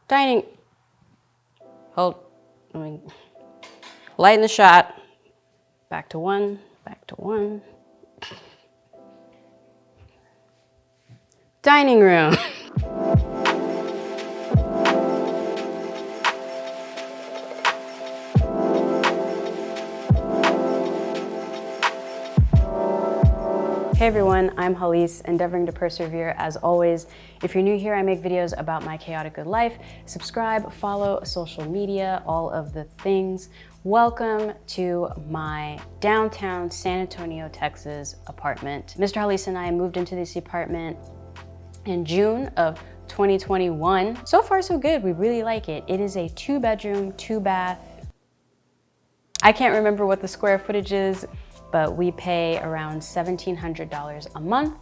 Dining, hold, let me lighten the shot. Back to one, back to one. Dining room. Hey everyone, I'm Halise, endeavoring to persevere as always. If you're new here, I make videos about my chaotic good life. Subscribe, follow social media, all of the things. Welcome to my downtown San Antonio, Texas apartment. Mr. Halise and I moved into this apartment in June of 2021. So far so good, we really like it. It is a 2-bedroom, 2-bath. I can't remember what the square footage is, but we pay around $1,700 a month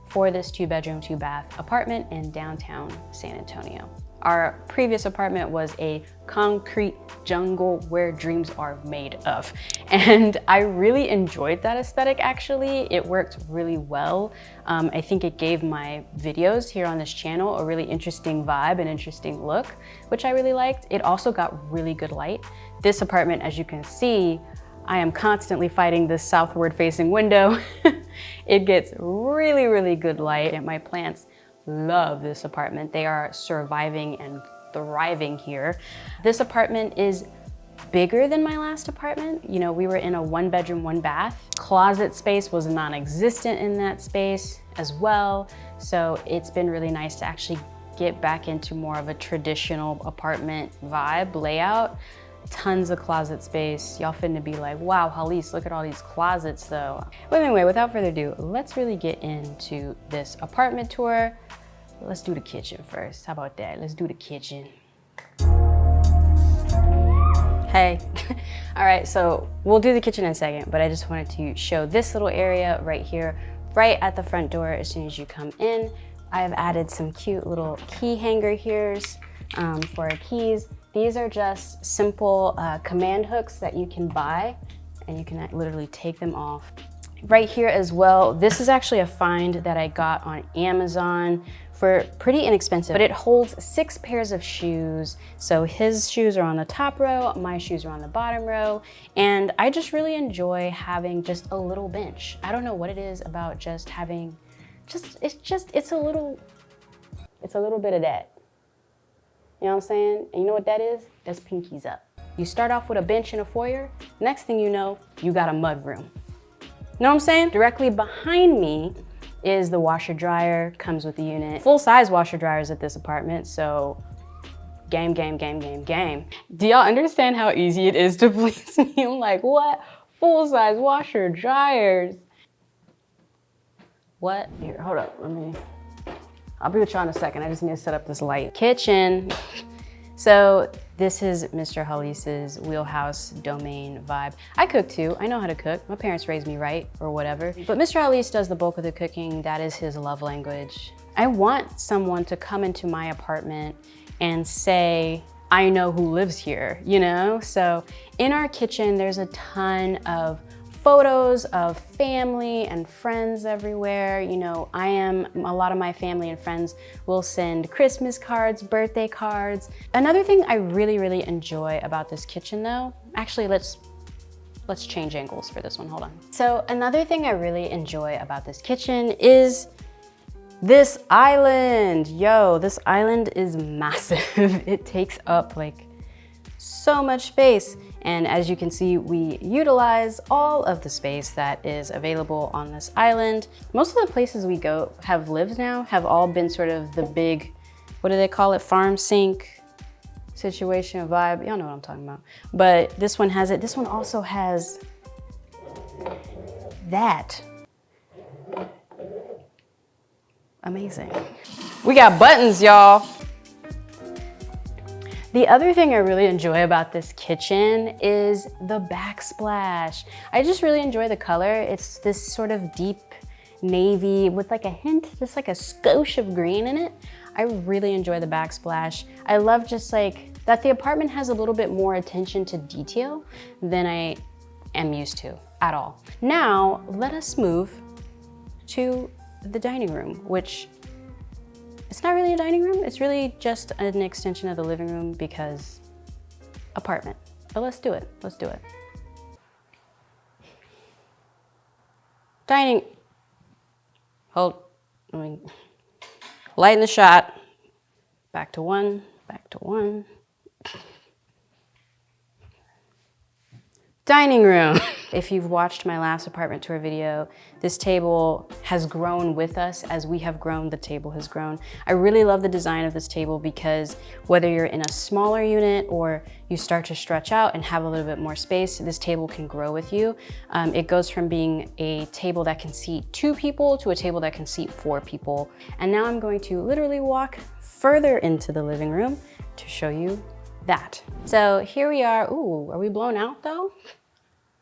for this 2-bedroom, 2-bath apartment in downtown San Antonio. Our previous apartment was a concrete jungle where dreams are made of. And I really enjoyed that aesthetic actually. It worked really well. I think it gave my videos here on this channel a really interesting vibe and interesting look, which I really liked. It also got really good light. This apartment, as you can see, I am constantly fighting this southward-facing window. It gets really, really good light, and my plants love this apartment. They are surviving and thriving here. This apartment is bigger than my last apartment. You know, we were in a 1-bedroom, 1-bath. Closet space was non-existent in that space as well. So it's been really nice to actually get back into more of a traditional apartment vibe layout. Tons of closet space. Y'all finna be like, wow, Halise, look at all these closets though. But anyway, without further ado, let's really get into this apartment tour. Let's do the kitchen first. How about that? Let's do the kitchen. Hey. All right, so we'll do the kitchen in a second, but I just wanted to show this little area right here, right at the front door as soon as you come in. I've added some cute little key hanger here's for our keys. These are just simple command hooks that you can buy, and you can literally take them off. Right here as well, this is actually a find that I got on Amazon for pretty inexpensive, but it holds 6 pairs of shoes. So his shoes are on the top row, my shoes are on the bottom row, and I just really enjoy having just a little bench. I don't know what it is about just having, it's a little bit of that. You know what I'm saying? And you know what that is? That's pinkies up. You start off with a bench in a foyer, next thing you know, you got a mud room. Know what I'm saying? Directly behind me is the washer dryer, comes with the unit. Full-size washer dryers at this apartment, so game, game, game, game, game. Do y'all understand how easy it is to please me? I'm like, what? Full-size washer dryers. What? Here, hold up, I'll be with y'all in a second. I just need to set up this light. Kitchen. So this is Mr. Halise's wheelhouse domain vibe. I cook too, I know how to cook. My parents raised me right, or whatever. But Mr. Halise does the bulk of the cooking. That is his love language. I want someone to come into my apartment and say, I know who lives here, you know? So in our kitchen, there's a ton of photos of family and friends everywhere. You know, a lot of my family and friends will send Christmas cards, birthday cards. Another thing I really, really enjoy about this kitchen though, actually let's change angles for this one, hold on. So another thing I really enjoy about this kitchen is this island. Yo, this island is massive. It takes up like so much space. And as you can see, we utilize all of the space that is available on this island. Most of the places we go have lived now have all been sort of the big, what do they call it? Farm sink situation vibe. Y'all know what I'm talking about. But this one has it. This one also has that. Amazing. We got buttons, y'all. The other thing I really enjoy about this kitchen is the backsplash. I just really enjoy the color. It's this sort of deep navy with like a hint, just like a skosh of green in it. I really enjoy the backsplash. I love just like that the apartment has a little bit more attention to detail than I am used to at all. Now, let us move to the dining room, which It's not really a dining room. It's really just an extension of the living room because apartment. But let's do it. Let's do it. Dining. Hold. Let me lighten the shot. Back to one. Back to one. Dining room. If you've watched my last apartment tour video, this table has grown with us as we have grown, the table has grown. I really love the design of this table because whether you're in a smaller unit or you start to stretch out and have a little bit more space, this table can grow with you. It goes from being a table that can seat 2 people to a table that can seat 4 people. And now I'm going to literally walk further into the living room to show you that. So here we are. Ooh, are we blown out though?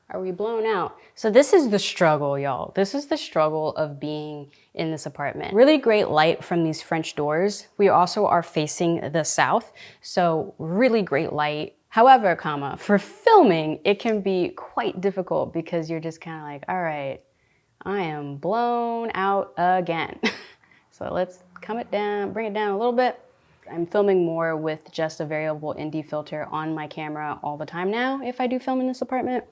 Are we blown out? So this is the struggle, y'all. This is the struggle of being in this apartment. Really great light from these French doors. We also are facing the south, so really great light. However, for filming, it can be quite difficult because you're just kind of like, all right, I am blown out again. So let's bring it down a little bit. I'm filming more with just a variable ND filter on my camera all the time now if I do film in this apartment.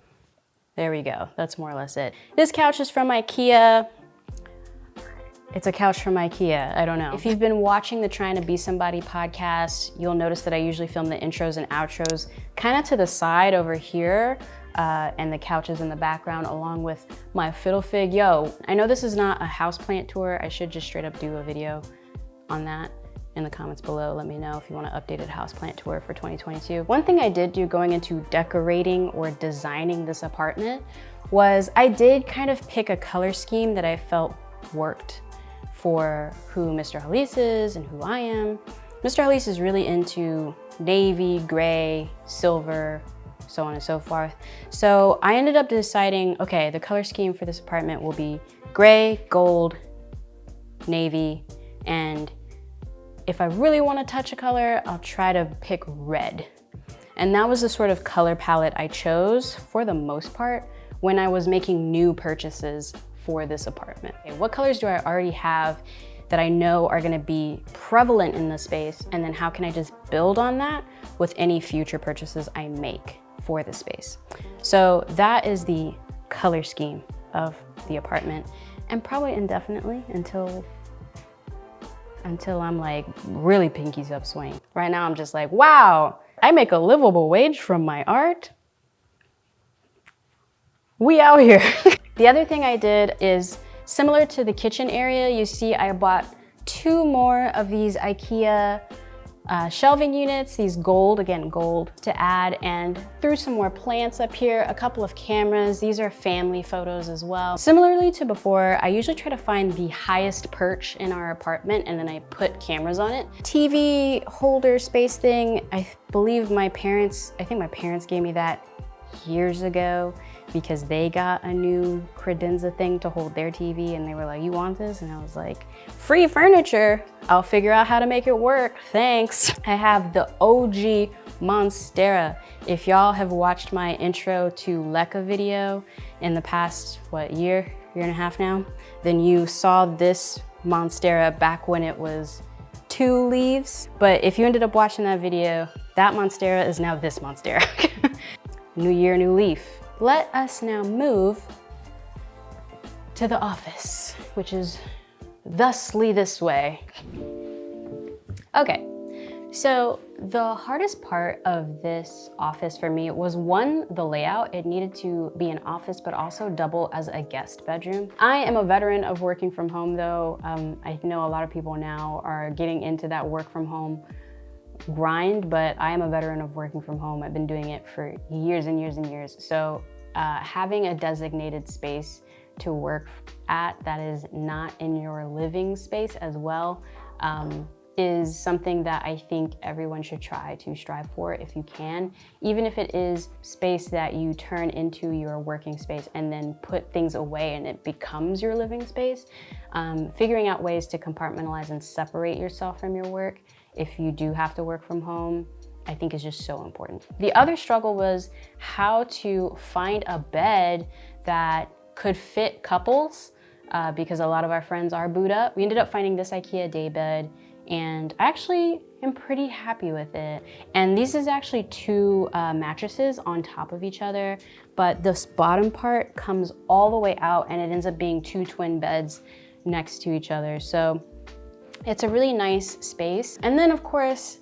There we go, that's more or less it. This couch is from IKEA. It's a couch from IKEA, I don't know. If you've been watching the Trying to Be Somebody podcast, you'll notice that I usually film the intros and outros kind of to the side over here, and the couch is in the background along with my fiddle fig. Yo, I know this is not a houseplant tour. I should just straight up do a video on that. In the comments below, let me know if you want an updated houseplant tour for 2022. One thing I did do going into decorating or designing this apartment was I did kind of pick a color scheme that I felt worked for who Mr. Halise is and who I am. Mr. Halise is really into navy, gray, silver, so on and so forth. So I ended up deciding, okay, the color scheme for this apartment will be gray, gold, navy, and if I really want to touch a color, I'll try to pick red. And that was the sort of color palette I chose for the most part when I was making new purchases for this apartment. Okay, what colors do I already have that I know are gonna be prevalent in the space? And then how can I just build on that with any future purchases I make for the space? So that is the color scheme of the apartment, and probably indefinitely until I'm like really pinkies up swing. Right now I'm just like, wow, I make a livable wage from my art. We out here. The other thing I did is similar to the kitchen area. You see I bought 2 more of these IKEA shelving units, these gold to add, and threw some more plants up here, a couple of cameras. These are family photos as well. Similarly to before, I usually try to find the highest perch in our apartment and then I put cameras on it. TV holder space thing, I think my parents gave me that years ago because they got a new credenza thing to hold their TV and they were like, you want this? And I was like, free furniture. I'll figure out how to make it work, thanks. I have the OG Monstera. If y'all have watched my intro to Lekka video in the past, year and a half now, then you saw this Monstera back when it was 2 leaves. But if you ended up watching that video, that Monstera is now this Monstera. New year, new leaf. Let us now move to the office, which is thusly this way. Okay, so the hardest part of this office for me was one, the layout. It needed to be an office, but also double as a guest bedroom. I am a veteran of working from home though. I know a lot of people now are getting into that work from home grind, but I am a veteran of working from home. I've been doing it for years and years and years. So having a designated space to work at that is not in your living space as well is something that I think everyone should try to strive for if you can. Even if it is space that you turn into your working space and then put things away and it becomes your living space, figuring out ways to compartmentalize and separate yourself from your work if you do have to work from home, I think is just so important. The other struggle was how to find a bed that could fit couples because a lot of our friends are booed up. We ended up finding this IKEA day bed. and I actually am pretty happy with it. And this is actually two mattresses on top of each other, but this bottom part comes all the way out and it ends up being two twin beds next to each other. So it's a really nice space. And then of course,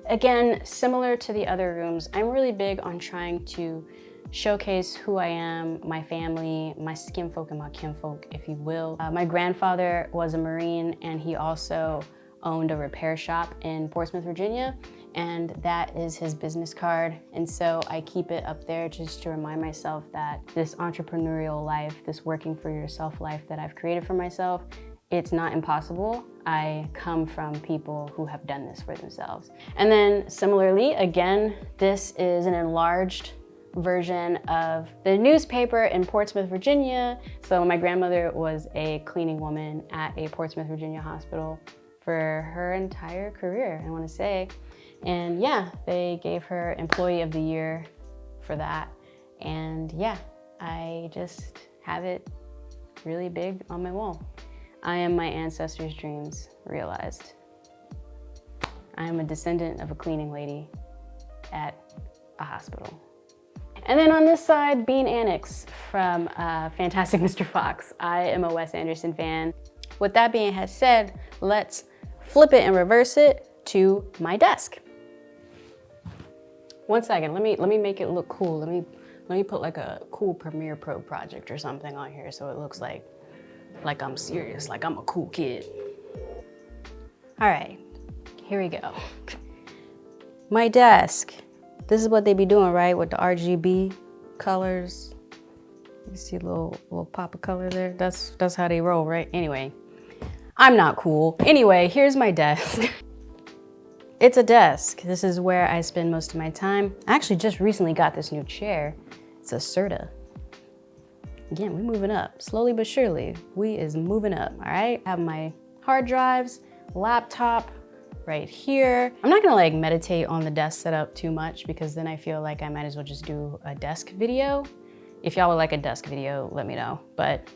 again, similar to the other rooms, I'm really big on trying to showcase who I am, my family, my skinfolk and my kinfolk, if you will. My grandfather was a Marine and he also owned a repair shop in Portsmouth, Virginia, and that is his business card. And so I keep it up there just to remind myself that this entrepreneurial life, this working for yourself life that I've created for myself, it's not impossible. I come from people who have done this for themselves. And then similarly, again, this is an enlarged version of the newspaper in Portsmouth, Virginia. So my grandmother was a cleaning woman at a Portsmouth, Virginia hospital for her entire career, I want to say. And yeah, they gave her Employee of the Year for that. And yeah, I just have it really big on my wall. I am my ancestors' dreams realized. I am a descendant of a cleaning lady at a hospital. And then on this side, Bean Annex from Fantastic Mr. Fox. I am a Wes Anderson fan. With that being said, let's flip it and reverse it to my desk. One second, let me make it look cool. Let me put like a cool Premiere Pro project or something on here so it looks like I'm serious, like I'm a cool kid. All right, here we go. My desk. This is what they be doing, right? With the RGB colors. You see a little pop of color there? That's how they roll, right? Anyway, I'm not cool. Anyway, here's my desk. It's a desk. This is where I spend most of my time. I actually just recently got this new chair. It's a Serta. Again, we moving up, slowly but surely. We is moving up, all right? I have my hard drives, laptop right here. I'm not gonna like meditate on the desk setup too much because then I feel like I might as well just do a desk video. If y'all would like a desk video, let me know. But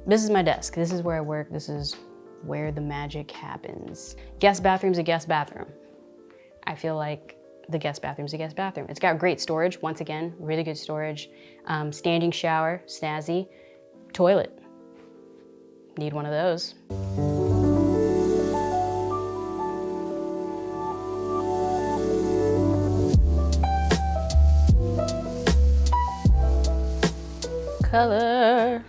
this is my desk. This is where I work. This is where the magic happens. Guest bathroom's a guest bathroom. I feel like the guest bathroom's a guest bathroom. It's got great storage, once again, really good storage. Standing shower, snazzy. Toilet, need one of those. Color,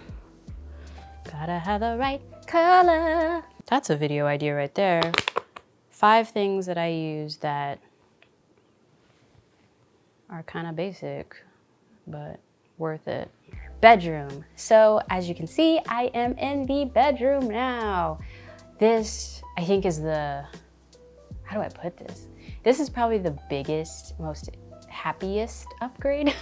gotta have the right color. That's a video idea right there. 5 things that I use that are kind of basic, but worth it. Bedroom. So as you can see, I am in the bedroom now. This, I think, is the, how do I put this? This is probably the biggest, most happiest upgrade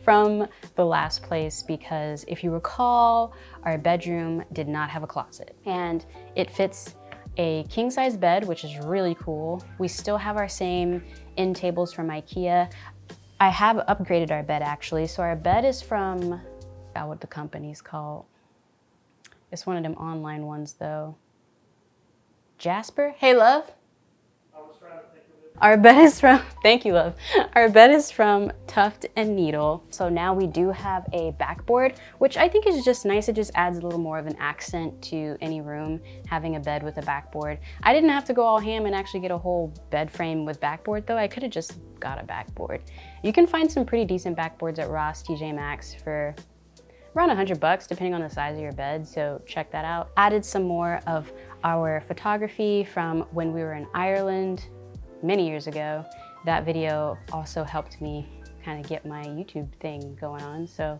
from the last place, because if you recall, our bedroom did not have a closet and it fits a king size bed, which is really cool. We still have our same end tables from IKEA. I have upgraded our bed actually. So our bed is from, I forgot what the company's called. It's one of them online ones though. Jasper, hey love. Our bed is from, thank you love. Our bed is from Tuft and Needle. So now we do have a backboard, which I think is just nice. It just adds a little more of an accent to any room, having a bed with a backboard. I didn't have to go all ham and actually get a whole bed frame with backboard though. I could have just got a backboard. You can find some pretty decent backboards at Ross, TJ Maxx for around $100 depending on the size of your bed, so check that out. Added some more of our photography from when we were in Ireland many years ago. That video also helped me kind of get my YouTube thing going on. So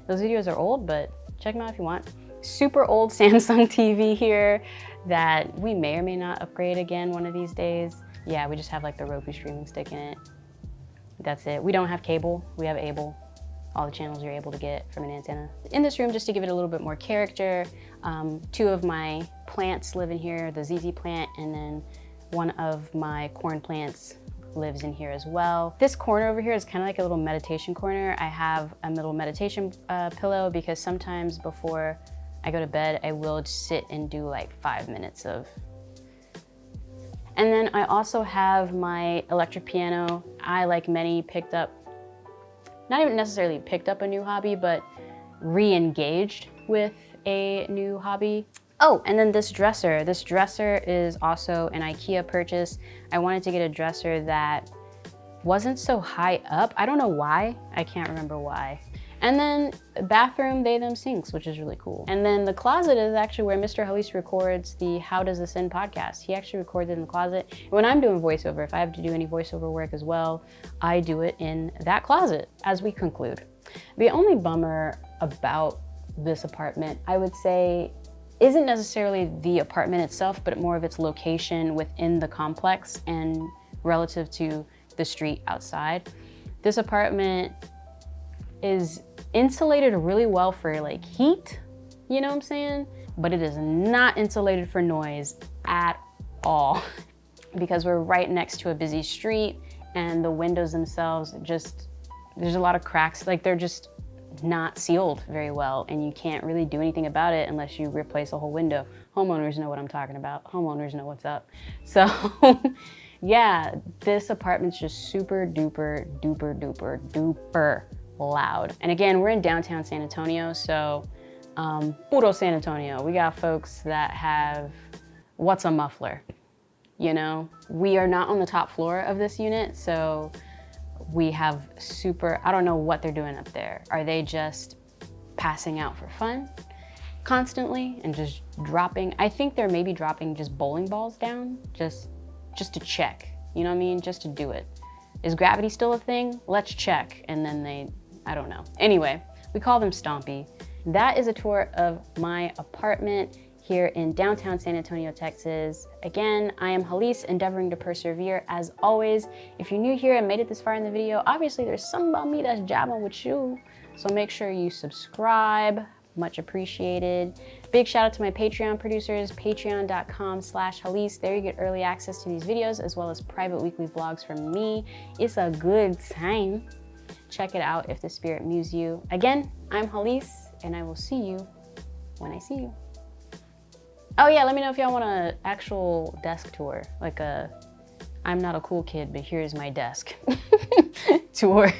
those videos are old, but check them out if you want. Super old Samsung TV here that we may or may not upgrade again one of these days. Yeah, we just have like the Roku streaming stick in it. That's it. We don't have cable, we have Able. All the channels you're able to get from an antenna. In this room, just to give it a little bit more character, 2 of my plants live in here, the ZZ plant, and then one of my corn plants lives in here as well. This corner over here is kind of like a little meditation corner. I have a little meditation pillow because sometimes before I go to bed, I will sit and do like 5 minutes of And then I also have my electric piano. I, like many, picked up, not even necessarily picked up a new hobby, but re-engaged with a new hobby. Oh, and then this dresser. This dresser is also an IKEA purchase. I wanted to get a dresser that wasn't so high up. I don't know why. I can't remember why. And then bathroom, they, them sinks, which is really cool. And then the closet is actually where Mr. Halis records the How Does This End podcast. He actually records it in the closet. When I'm doing voiceover, if I have to do any voiceover work as well, I do it in that closet. As we conclude, the only bummer about this apartment, I would say, isn't necessarily the apartment itself, but more of its location within the complex and relative to the street outside. This apartment is insulated really well for like heat, you know what I'm saying? But it is not insulated for noise at all because we're right next to a busy street and the windows themselves just, there's a lot of cracks, like they're just not sealed very well and you can't really do anything about it unless you replace a whole window. Homeowners know what I'm talking about. Homeowners know what's up. So yeah, this apartment's just super duper, duper, duper, duper loud. And again, we're in downtown San Antonio, so puro San Antonio. We got folks that have, what's a muffler? You know, we are not on the top floor of this unit, so we have super, I don't know what they're doing up there. Are they just passing out for fun constantly and just dropping? I think they're maybe dropping just bowling balls down, just to check, you know what I mean? Just to do it. Is gravity still a thing? Let's check. And then they, I don't know. Anyway, we call them Stompy. That is a tour of my apartment here in downtown San Antonio, Texas. Again, I am Halis, endeavoring to persevere as always. If you're new here and made it this far in the video, obviously there's something about me that's jabbing with you. So make sure you subscribe, much appreciated. Big shout out to my Patreon producers, patreon.com/Halis. There you get early access to these videos as well as private weekly vlogs from me. It's a good time. Check it out if the spirit moves you. Again, I'm Halis and I will see you when I see you. Oh yeah, let me know if y'all want an actual desk tour, like a I'm not a cool kid, but here's my desk tour.